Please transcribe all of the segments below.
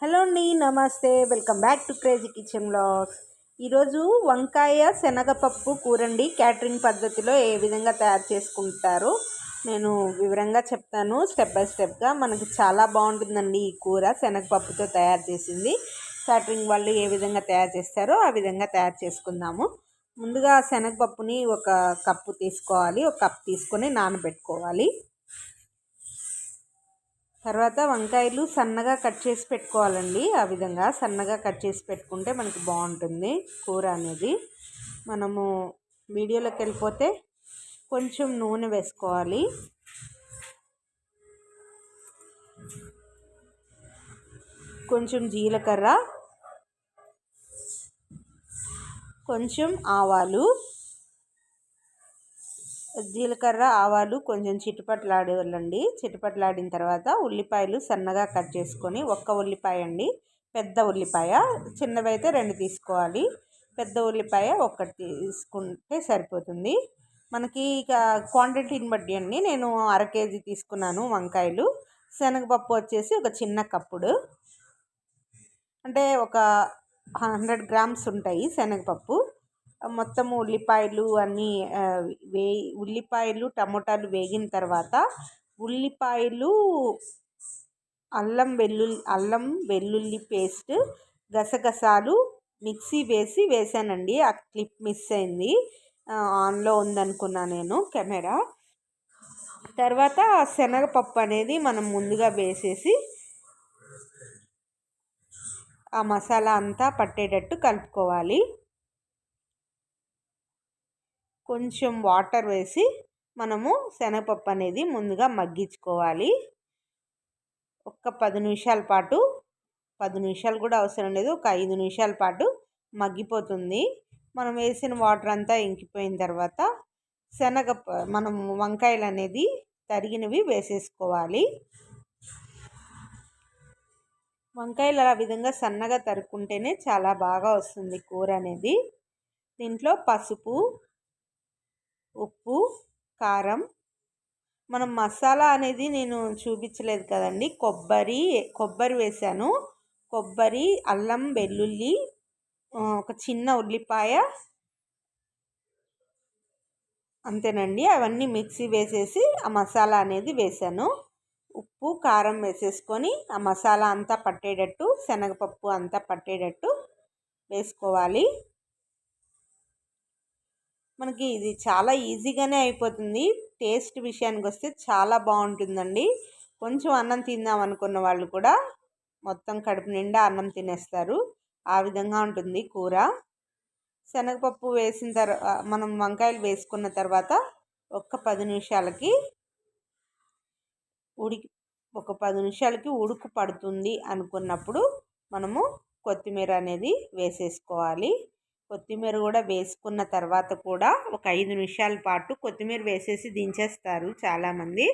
Hello అండి, నమస్తే. Welcome back to crazy kitchen vlogs. ఈరోజు వంకాయ శనగపప్పు కూరండి. క్యాటరింగ్ పద్ధతిలో ఏ విధంగా తయారు చేసుకుంటారో నేను వివరంగా చెప్తాను, స్టెప్ బై స్టెప్గా. మనకి చాలా బాగుంటుందండి ఈ కూర, శనగపప్పుతో తయారు చేసింది. క్యాటరింగ్ వాళ్ళు ఏ విధంగా తయారు చేస్తారో ఆ విధంగా తయారు చేసుకుందాము. ముందుగా శనగపప్పుని ఒక కప్పు తీసుకోవాలి. ఒక కప్పు తీసుకొని నానబెట్టుకోవాలి. తర్వాత వంకాయలు సన్నగా కట్ చేసి పెట్టుకోవాలండి. ఆ విధంగా సన్నగా కట్ చేసి పెట్టుకుంటే మనకి బాగుంటుంది కూర అనేది. మనము వీడియోలోకి వెళ్ళిపోతే కొంచెం నూనె వేసుకోవాలి. కొంచెం జీలకర్ర, కొంచెం ఆవాలు. జీలకర్ర ఆవాలు కొంచెం చిటపట్లాడాలండి. చిటపట్లాడిన తర్వాత ఉల్లిపాయలు సన్నగా కట్ చేసుకొని, ఒక్క ఉల్లిపాయ అండి, పెద్ద ఉల్లిపాయ. చిన్నవైతే 2 తీసుకోవాలి. పెద్ద ఉల్లిపాయ ఒక్కటి తీసుకుంటే సరిపోతుంది మనకి. ఇక క్వాంటిటీని బట్టి అండి, నేను 1/2 కేజీ తీసుకున్నాను వంకాయలు. శనగపప్పు వచ్చేసి ఒక చిన్న కప్పుడు, అంటే ఒక 100 గ్రామ్స్ ఉంటాయి శనగపప్పు. మొత్తము ఉల్లిపాయలు అన్నీ ఉల్లిపాయలు టమోటాలు వేగిన తర్వాత ఉల్లిపాయలు, అల్లం వెల్లుల్లి పేస్ట్, గసగసాలు మిక్సీ వేసానండి. ఆ క్లిప్ మిస్ అయింది, ఆన్లో ఉందనుకున్నా నేను కెమెరా. తర్వాత శనగపప్పు అనేది మనం ముందుగా వేసేసి ఆ మసాలా అంతా పట్టేటట్టు కలుపుకోవాలి. కొంచెం వాటర్ వేసి మనము శనగపప్పు అనేది ముందుగా మగ్గించుకోవాలి. ఒక్క 10 నిమిషాల పాటు, 10 నిమిషాలు కూడా అవసరం లేదు, ఒక 5 నిమిషాల పాటు మగ్గిపోతుంది. మనం వేసిన వాటర్ అంతా ఇంకిపోయిన తర్వాత మనం వంకాయలు అనేది తరిగినవి వేసేసుకోవాలి. వంకాయలు ఆ విధంగా సన్నగా తరుక్కుంటేనే చాలా బాగా వస్తుంది కూర అనేది. దీంట్లో పసుపు, ఉప్పు, కారం. మనం మసాలా అనేది నేను చూపించలేదు కదండి. కొబ్బరి వేసాను. కొబ్బరి, అల్లం వెల్లుల్లి, ఒక చిన్న ఉల్లిపాయ, అంతేనండి. అవన్నీ మిక్సీ వేసేసి ఆ మసాలా అనేది వేసాను. ఉప్పు కారం వేసేసుకొని ఆ మసాలా అంతా పట్టేటట్టు, శనగపప్పు అంతా పట్టేటట్టు వేసుకోవాలి. మనకి ఇది చాలా ఈజీగానే అయిపోతుంది. టేస్ట్ విషయానికి వస్తే చాలా బాగుంటుందండి. కొంచెం అన్నం తిందాం అనుకున్న వాళ్ళు కూడా మొత్తం కడుపు నిండా అన్నం తినేస్తారు. ఆ విధంగా ఉంటుంది కూర. శనగపప్పు వేసిన తర్వాత మనం వంకాయలు వేసుకున్న తర్వాత ఒక 10 నిమిషాలకి ఉడుకు పడుతుంది అనుకున్నప్పుడు మనము కొత్తిమీర అనేది వేసేసుకోవాలి. కొత్తిమీర కూడా వేసుకున్న తర్వాత కూడా ఒక 5 నిమిషాల పాటు కొత్తిమీర వేసేసి దించేస్తారు చాలామంది.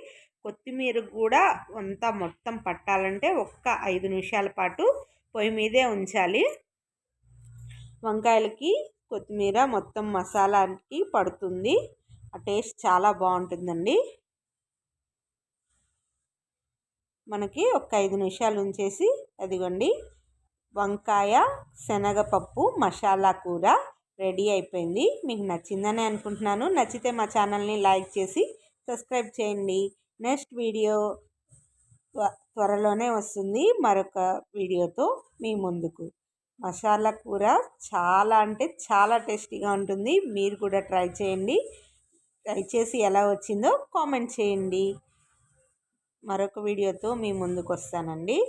కొత్తిమీర కూడా అంతా మొత్తం పట్టాలంటే ఒక్క 5 నిమిషాల పాటు పొయ్యి మీదే ఉంచాలి. వంకాయలకి కొత్తిమీర మొత్తం మసాలాకి పడుతుంది. ఆ టేస్ట్ చాలా బాగుంటుందండి. మనకి ఒక 5 నిమిషాలు ఉంచేసి అదిగోండి, వంకాయ శనగపప్పు మసాలా కూర రెడీ అయిపోయింది. మీకు నచ్చిందని అనుకుంటున్నాను. నచ్చితే మా ఛానల్ని లైక్ చేసి సబ్స్క్రైబ్ చేయండి. నెక్స్ట్ వీడియో త్వరలోనే వస్తుంది మరొక వీడియోతో మీ ముందుకు. మసాలా కూర చాలా అంటే చాలా టేస్టీగా ఉంటుంది. మీరు కూడా ట్రై చేయండి. ట్రై చేసి ఎలా వచ్చిందో కామెంట్ చేయండి. మరొక వీడియోతో మీ ముందుకు వస్తానండి.